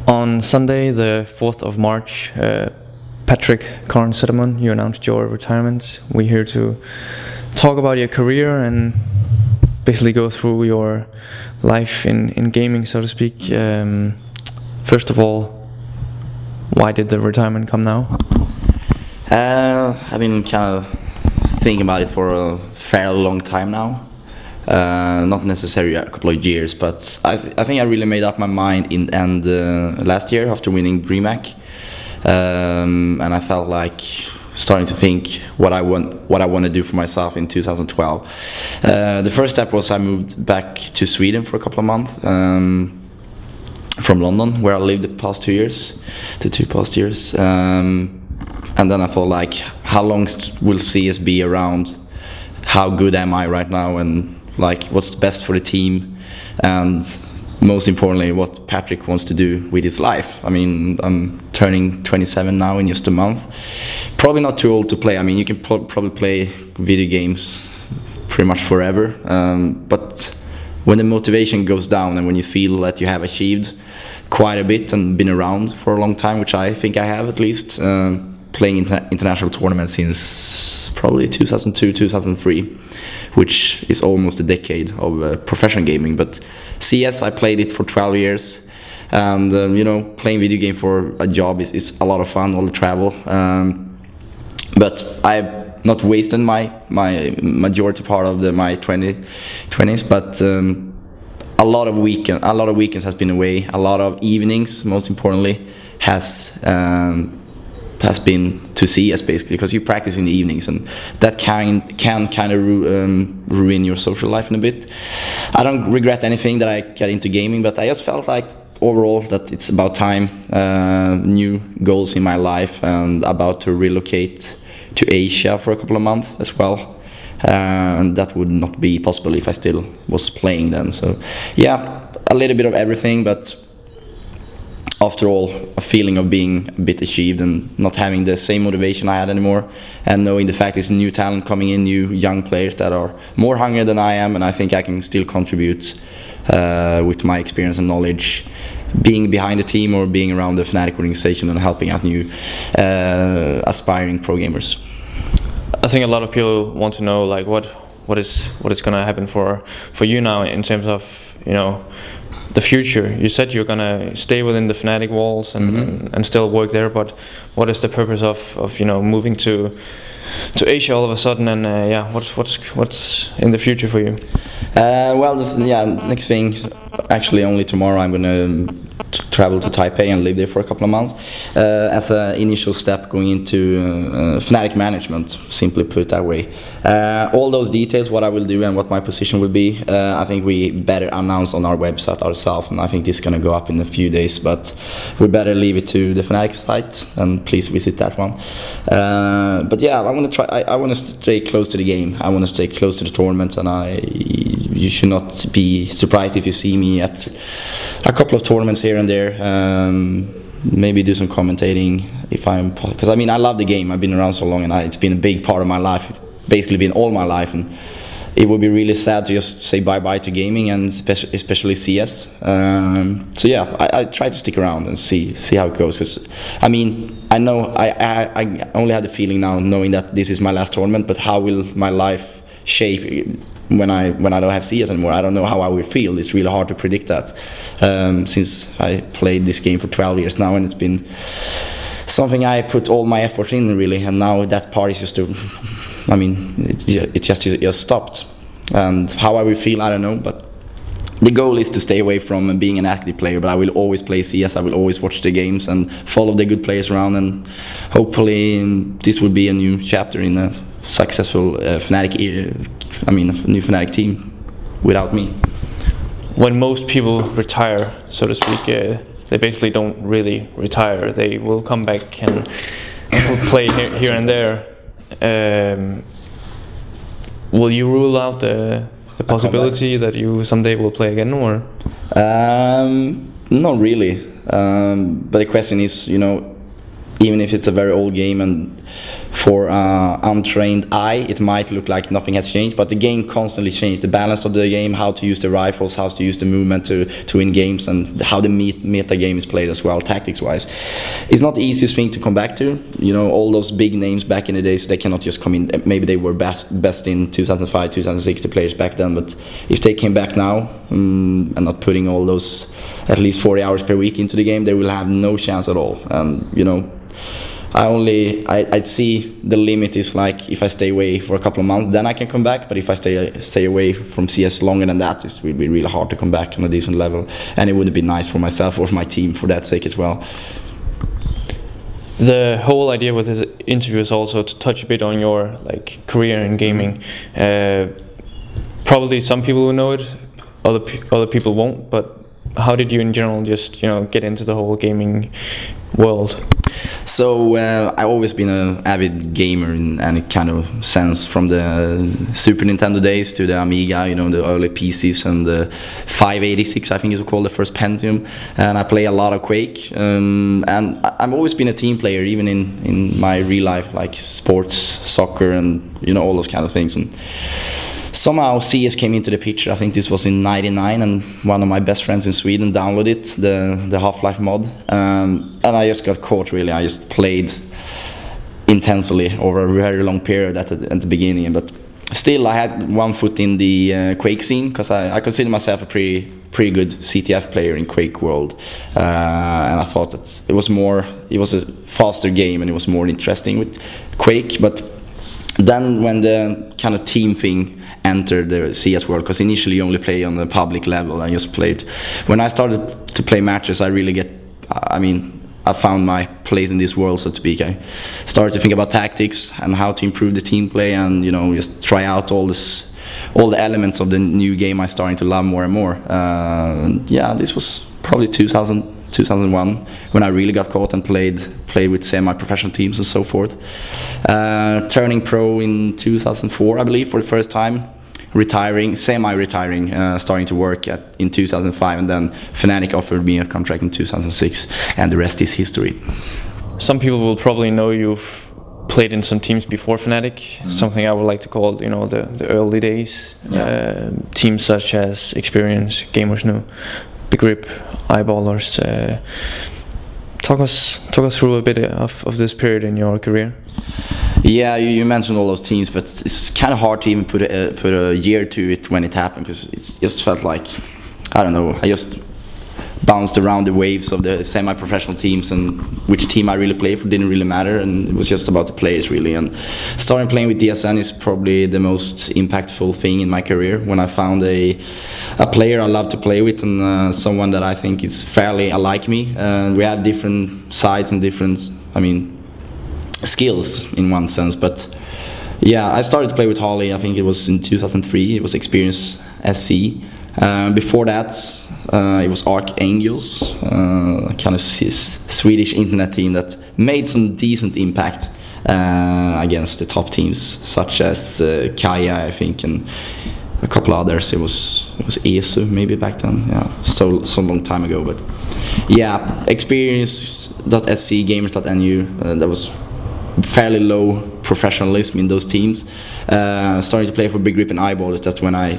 On Sunday, the 4th of March, Patrik, cArn, Sättermon, you announced your retirement. We're here to talk about your career and basically go through your life in gaming, so to speak. First of all, why did the retirement come now? I've been kind of thinking about it for a fairly long time now. Not necessarily a couple of years, but I think I really made up my mind in end last year after winning DreamHack, and I felt like starting to think what I want to do for myself in 2012. The first step was I moved back to Sweden for a couple of months from London, where I lived the two past years, and then I thought, like, how long will CS be around? How good am I right now? And like, what's best for the team, and most importantly, what Patrik wants to do with his life. I mean, I'm turning 27 now in just a month. Probably not too old to play. I mean, you can probably play video games pretty much forever, but when the motivation goes down and when you feel that you have achieved quite a bit and been around for a long time, which I think I have at least, playing international tournaments since probably 2002, 2003, which is almost a decade of professional gaming. But CS, I played it for 12 years, and playing video game for a job is a lot of fun, all the travel. But I've not wasted my majority part of my 20s, but a lot of weekends has been away. A lot of evenings, most importantly, has been to CS, basically, because you practice in the evenings, and that can kind of ruin your social life in a bit. I don't regret anything that I got into gaming, but I just felt like overall that it's about time. New goals in my life, and about to relocate to Asia for a couple of months as well, and that would not be possible if I still was playing then. So yeah, a little bit of everything, but after all, a feeling of being a bit achieved and not having the same motivation I had anymore, and knowing the fact there's new talent coming in, new young players that are more hungry than I am, and I think I can still contribute with my experience and knowledge, being behind the team or being around the Fnatic organization and helping out new aspiring pro gamers. I think a lot of people want to know, like, what is going to happen for you now in terms of the future. You said you're gonna stay within the Fnatic walls and still work there, but what is the purpose of moving to Asia all of a sudden? And what's in the future for you? Next thing, actually only tomorrow, I'm gonna travel to Taipei and live there for a couple of months as an initial step going into Fnatic management, simply put it that way. All those details, what I will do and what my position will be, I think we better announce on our website ourselves, and I think this is going to go up in a few days, but we better leave it to the Fnatic site, and please visit that one. But yeah, I want to stay close to the game. I want to stay close to the tournaments, and you should not be surprised if you see me at a couple of tournaments here and there. Maybe do some commentating because I mean, I love the game. I've been around so long, and it's been a big part of my life. It's basically been all my life, and it would be really sad to just say bye-bye to gaming, and especially CS. So yeah, I try to stick around and see how it goes, because I mean, I know I only have the feeling now, knowing that this is my last tournament, but how will my life shape when I don't have CS anymore? I don't know how I will feel. It's really hard to predict that, since I played this game for 12 years now, and it's been something I put all my effort in, really, and now that part is just it just stopped. And how I will feel, I don't know, but the goal is to stay away from being an active player, but I will always play CS. I will always watch the games and follow the good players around, and hopefully this will be a new chapter in a successful new Fnatic team without me. When most people retire, so to speak, they basically don't really retire. They will come back and play here and there. Will you rule out the possibility that you someday will play again, or? Not really. But the question is, even if it's a very old game, and for untrained eye it might look like nothing has changed, but the game constantly changed. The balance of the game, how to use the rifles, how to use the movement to win games, and how the meta game is played as well, tactics wise. It's not the easiest thing to come back to. You know, all those big names back in the days, they cannot just come in. Maybe they were best in 2005, 2006, the players back then, but if they came back now and not putting all those at least 40 hours per week into the game, they will have no chance at all. And you know, I see the limit is like if I stay away for a couple of months, then I can come back. But if I stay away from CS longer than that, it will be really hard to come back on a decent level, and it wouldn't be nice for myself or my team for that sake as well. The whole idea with this interview is also to touch a bit on your like career in gaming. Probably some people will know it, other people won't. But how did you in general just get into the whole gaming world? So I've always been an avid gamer in any kind of sense, from the Super Nintendo days to the Amiga, the early PCs, and the 586 I think is called, the first Pentium. And I play a lot of Quake, and I've always been a team player, even in my real life, like sports, soccer, and all those kind of things. And somehow CS came into the picture. I think this was in '99, and one of my best friends in Sweden downloaded it, the Half-Life mod, and I just got caught. Really, I just played intensely over a very long period at the beginning. But still, I had one foot in the Quake scene, because I consider myself a pretty good CTF player in Quake world, and I thought that it was a faster game and it was more interesting with Quake. But then when the kind of team thing entered the CS world, because initially you only play on the public level, I just played. When I started to play matches, I found my place in this world, so to speak. I started to think about tactics and how to improve the team play, and just try out all the elements of the new game I starting to love more and more. This was probably 2001 when I really got caught and played with semi-professional teams and so forth. Turning pro in 2004, I believe, for the first time. Semi-retiring, starting to work in 2005, and then Fnatic offered me a contract in 2006, and the rest is history. Some people will probably know you've played in some teams before Fnatic, something I would like to call the early days. Yeah. Teams such as Experience, Gamers New, Big Rip, Eyeballers. Talk us through a bit of this period in your career. Yeah, you mentioned all those teams, but it's kind of hard to even put a year to it when it happened, because it just felt like, I don't know, I just bounced around the waves of the semi-professional teams, and which team I really played for didn't really matter, and it was just about the players really. And starting playing with DSN is probably the most impactful thing in my career, when I found a player I love to play with, and someone that I think is fairly alike me. We have different sides and different, skills in one sense, but yeah, I started to play with Holly, I think it was in 2003, it was Experience SC. Before that, it was Archangels, kind of Swedish internet team that made some decent impact against the top teams, such as Kaya, I think, and a couple others. It was ESU maybe back then. Yeah, so long time ago. But yeah, Experience.sc, Gamers.nu, that was fairly low professionalism in those teams. Starting to play for Big Rip and Eyeballers, that's when I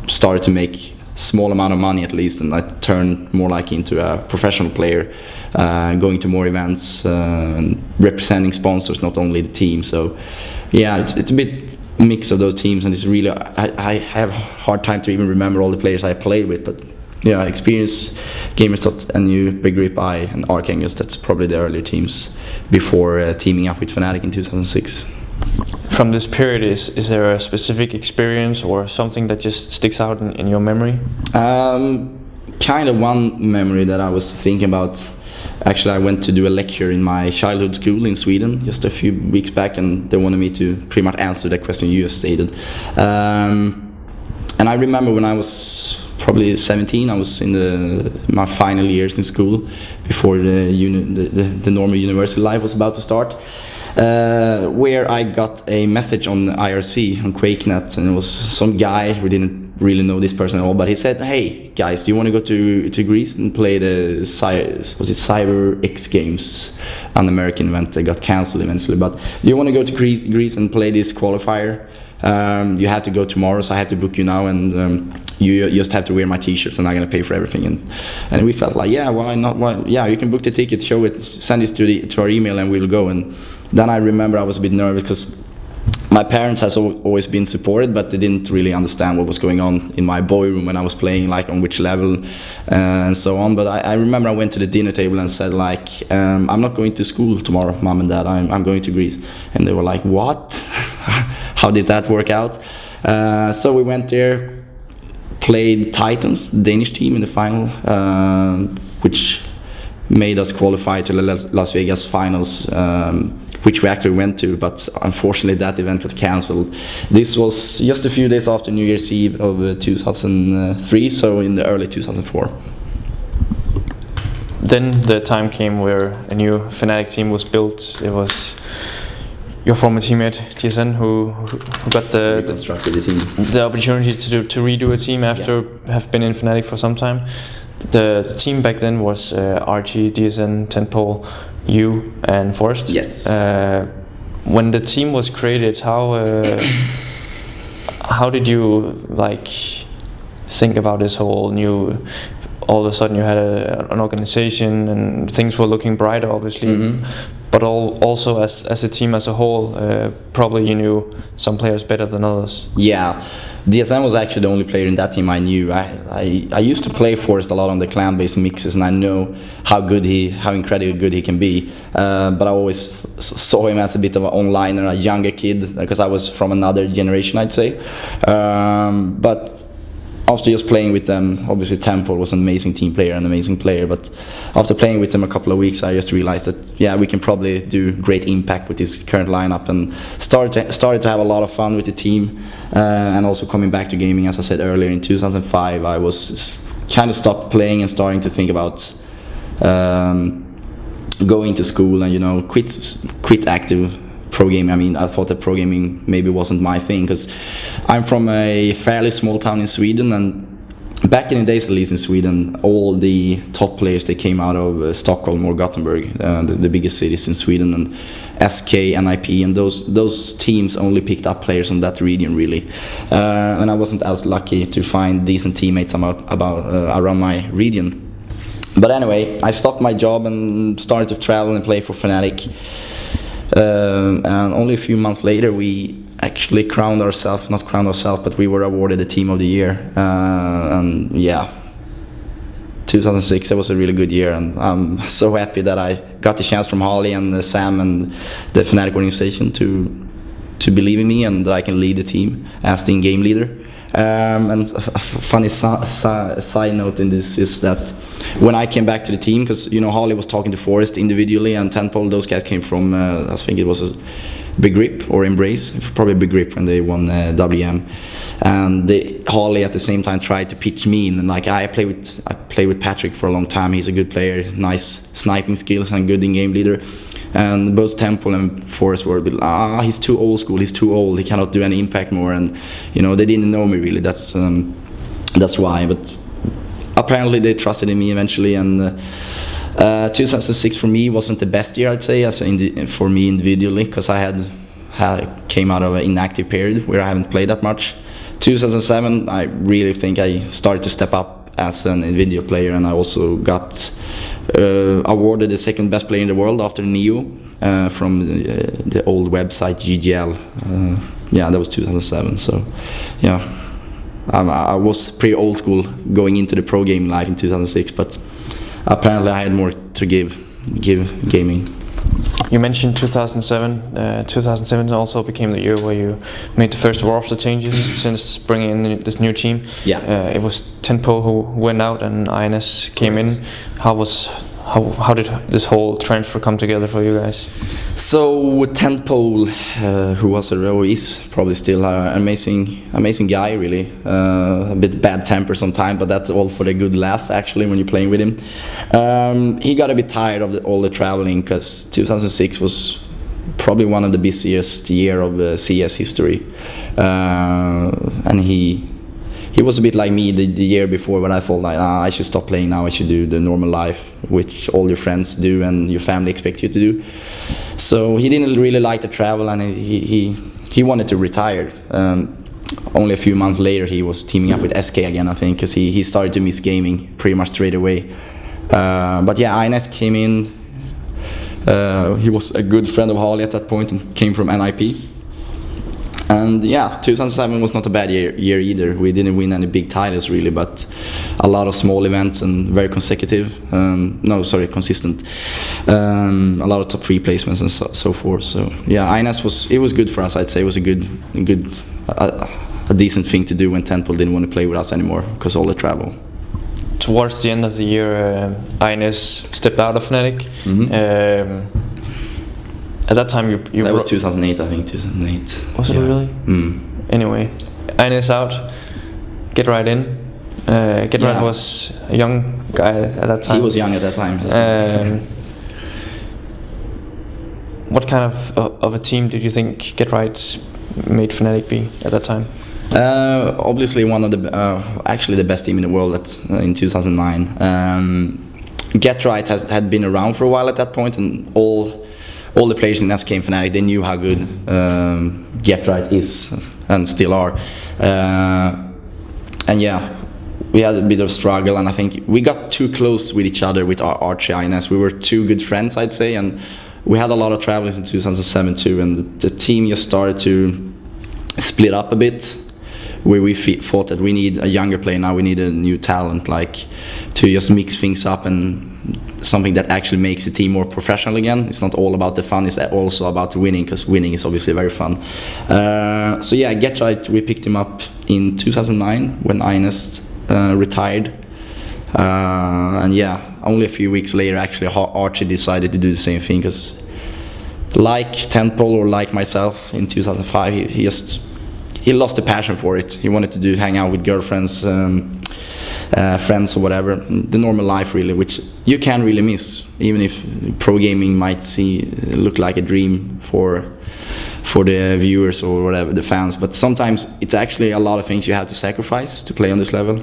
started to make small amount of money at least, and I turned more like into a professional player, going to more events and representing sponsors, not only the team. So yeah, it's a bit mix of those teams, and it's really I have a hard time to even remember all the players I played with. But yeah, Experience, Gamers.nu, Big Rip, and Archangels, that's probably the earlier teams before teaming up with Fnatic in 2006. From this period, is there a specific experience or something that just sticks out in your memory? Kind of one memory that I was thinking about. Actually, I went to do a lecture in my childhood school in Sweden just a few weeks back, and they wanted me to pretty much answer that question you just stated. And I remember when I was probably 17, I was in my final years in school before the normal university life was about to start. Where I got a message on IRC on QuakeNet, and it was some guy who didn't really know this person at all, but he said, "Hey guys, do you want to go to Greece and play the Cyber X Games, an American event that got cancelled eventually? But do you want to go to Greece and play this qualifier? You have to go tomorrow, so I have to book you now, and you just have to wear my t-shirts, and I'm gonna pay for everything." And we felt like, yeah, why not? Why, yeah, you can book the ticket, show it, send it to our email, and we'll go. And then I remember I was a bit nervous because my parents has always been supported, but they didn't really understand what was going on in my boy room when I was playing, like on which level and so on. But I remember I went to the dinner table and said like, "I'm not going to school tomorrow, Mom and Dad. I'm going to Greece." And they were like, "What? How did that work out?" So we went there, played Titans, the Danish team, in the final, which made us qualify to the Las Vegas finals, which we actually went to, but unfortunately that event was cancelled. This was just a few days after New Year's Eve of 2003, so in the early 2004. Then the time came where a new Fnatic team was built. It was your former teammate TSN who got the opportunity to redo a team after have been in Fnatic for some time. The team back then was RG, DSN, Tentpole, you, and Forrest. Yes. When the team was created, how did you like think about this whole new? All of a sudden, you had an organization, and things were looking brighter, obviously. Mm-hmm. But also as a team as a whole, probably you knew some players better than others. Yeah. DSN was actually the only player in that team I knew. I used to play Forrest a lot on the clan-based mixes, and I know how incredibly good he can be. But I always saw him as a bit of an onliner, a younger kid, because I was from another generation, I'd say. But after just playing with them, obviously Temple was an amazing team player, an amazing player, but after playing with them a couple of weeks, I just realized that, yeah, we can probably do great impact with this current lineup, and started to have a lot of fun with the team, and also coming back to gaming. As I said earlier, in 2005, I was kind of stopped playing and starting to think about going to school and, quit active pro gaming. I mean, I thought that pro gaming maybe wasn't my thing, because I'm from a fairly small town in Sweden, and back in the days, at least in Sweden, all the top players, they came out of Stockholm or Gothenburg, the biggest cities in Sweden, and SK, NIP, and those teams only picked up players from that region, really. And I wasn't as lucky to find decent teammates around my region. But anyway, I stopped my job and started to travel and play for Fnatic. And only a few months later, we actually but we were awarded the Team of the Year. And yeah, 2006, that was a really good year, and I'm so happy that I got the chance from Holly and Sam and the Fnatic organization to believe in me, and that I can lead the team as the in-game leader. And a funny side note in this is that when I came back to the team, because Holly was talking to Forrest individually, and Tentpole, those guys came from I think it was a Big Grip or Embrace, probably Big Grip, when they won WM. And Holly at the same time tried to pitch me in, and like I play with Patrik for a long time. He's a good player, nice sniping skills, and good in-game leader. And both Temple and Forrest were a bit, he's too old school, he's too old, he cannot do any impact more, and they didn't know me really. That's why. But apparently they trusted in me eventually, and 2006 for me wasn't the best year, I'd say, for me individually, because I came out of an inactive period where I haven't played that much. 2007, I really think I started to step up as an individual player, and I also got awarded the second best player in the world after Neo from the old website GGL. That was 2007. So yeah, I was pretty old school going into the pro gaming life in 2006, but apparently I had more to give gaming. You mentioned 2007. 2007 also became the year where you made the first roster changes since bringing in this new team. Yeah. It was Tentpole who went out and INS came in. How did this whole transfer come together for you guys? So Tentpole, who is probably still an amazing guy, really. A bit bad temper sometimes, but that's all for the good laugh, actually, when you're playing with him. He got a bit tired of all the traveling, because 2006 was probably one of the busiest year of CS history, and he he was a bit like me the year before, when I thought like, I should stop playing now. I should do the normal life, which all your friends do and your family expect you to do. So he didn't really like to travel, and he wanted to retire. Only a few months later, he was teaming up with SK again, I think, because he started to miss gaming pretty much straight away. But yeah, Ines came in. He was a good friend of Harley at that point and came from NIP. And yeah, 2007 was not a bad year either. We didn't win any big titles really, but a lot of small events and very consistent. A lot of top 3 placements and so forth. So yeah, Ines was good for us. I'd say it was a decent thing to do when Tentpole didn't want to play with us anymore because all the travel. Towards the end of the year, Ines stepped out of Fnatic. At that time, that was 2008, I think. 2008. Was it really? Anyway, Ines out. Get right in. Get right was a young guy at that time. He was young at that time. What kind of a team did you think Get Right made Fnatic be at that time? Obviously, one of the actually the best team in the world in 2009. Get Right had been around for a while at that point, and all the players in SK and Fnatic, they knew how good Get Right is and still are. And yeah, we had a bit of struggle, and I think we got too close with each other with our Archie Ines. We were two good friends, I'd say, and we had a lot of travels in 2007 too, and the team just started to split up a bit, where we thought that we need a younger player now, we need a new talent, like to just mix things up and something that actually makes the team more professional again. It's not all about the fun, it's also about winning, because winning is obviously very fun. So yeah, Get Right, we picked him up in 2009 when Ines retired. And yeah, only a few weeks later actually Archie decided to do the same thing, because like Tentpole or like myself in 2005, he lost the passion for it. He wanted to hang out with girlfriends, friends or whatever, the normal life really, which you can really miss, even if pro gaming might look like a dream for the viewers or whatever, the fans, but sometimes it's actually a lot of things you have to sacrifice to play on this level.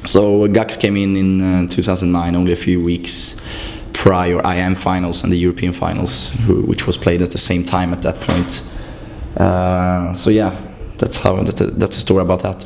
So Gux came in 2009, only a few weeks prior IM finals and the European finals, which was played at the same time at that point. So yeah, that's the story about that.